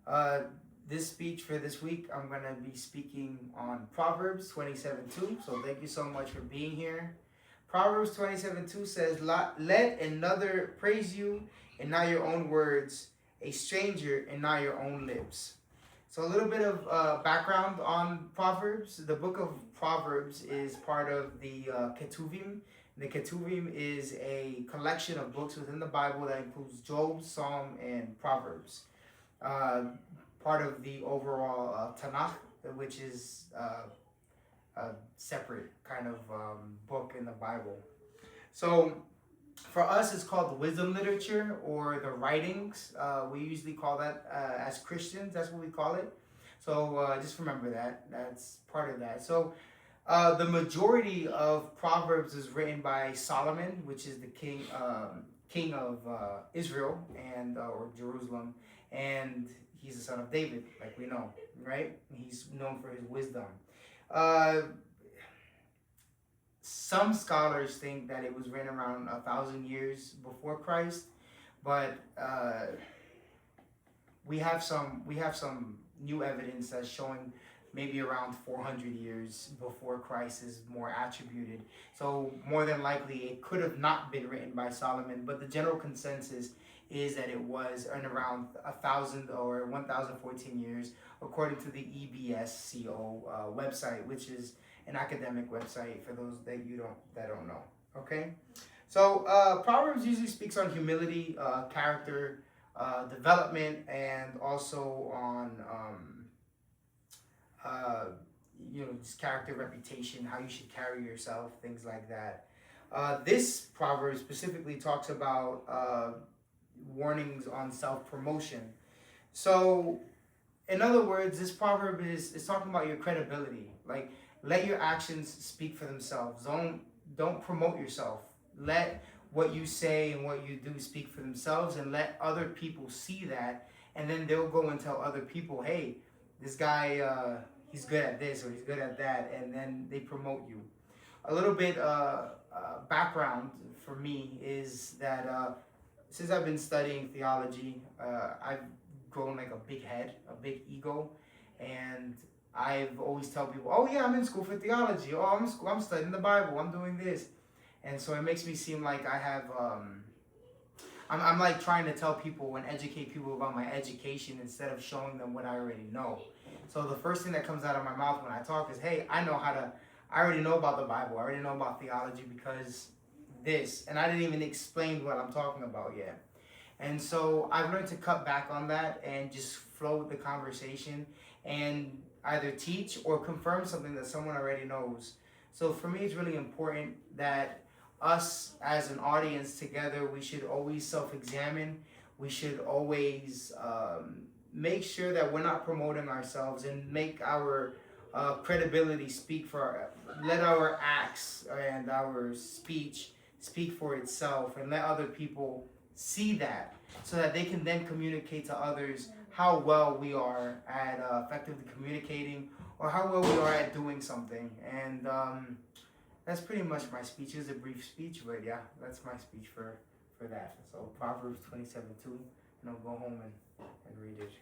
Uh, this speech for this week, I'm going to be speaking on Proverbs 27:2. So thank you so much for being here. Proverbs 27:2 says, "Let another praise you, and not your own words, a stranger, and not your own lips." So a little bit of background on Proverbs. The book of Proverbs is part of the Ketuvim. The Ketuvim is a collection of books within the Bible that includes Job, Psalm, and Proverbs. Part of the overall Tanakh, which is a separate kind of book in the Bible. So for us, it's called the wisdom literature or the writings. We usually call that as Christians. That's what we call it. So just remember that. That's part of that. So the majority of Proverbs is written by Solomon, which is the king of Israel and or Jerusalem, and he's the son of David, like we know, right? He's known for his wisdom. Some scholars think that it was written around 1,000 years before Christ, but we have some new evidence that's showing maybe around 400 years before Christ is more attributed. So more than likely it could have not been written by Solomon, but the general consensus is that it was in around 1,000 or 1,014 years, according to the EBSCO website, which is an academic website for those that don't know. Okay, so Proverbs usually speaks on humility, character development, and also on just character, reputation, how you should carry yourself, things like that. This proverb specifically talks about warnings on self-promotion. So, in other words, this proverb is talking about your credibility. Like, let your actions speak for themselves. Don't promote yourself. Let what you say and what you do speak for themselves, and let other people see that, and then they'll go and tell other people, hey, this guy, he's good at this or he's good at that, and then they promote you. A little bit background for me is that since I've been studying theology, I've grown like a big head, a big ego, and I've always tell people, oh yeah, I'm in school for theology. Oh, I'm studying the Bible. I'm doing this, and so it makes me seem like I have. I'm like trying to tell people and educate people about my education instead of showing them what I already know. So the first thing that comes out of my mouth when I talk is, hey, I already know about the Bible. I already know about theology because this, and I didn't even explain what I'm talking about yet. And so I've learned to cut back on that and just flow with the conversation and either teach or confirm something that someone already knows. So for me, it's really important that us as an audience together, we should always self-examine. We should always make sure that we're not promoting ourselves and make our credibility speak let our acts and our speech speak for itself, and let other people see that so that they can then communicate to others how well we are at effectively communicating or how well we are at doing something. And that's pretty much my speech. It's a brief speech, but yeah, that's my speech for that. So Proverbs 27:2, and I'll go home and read it.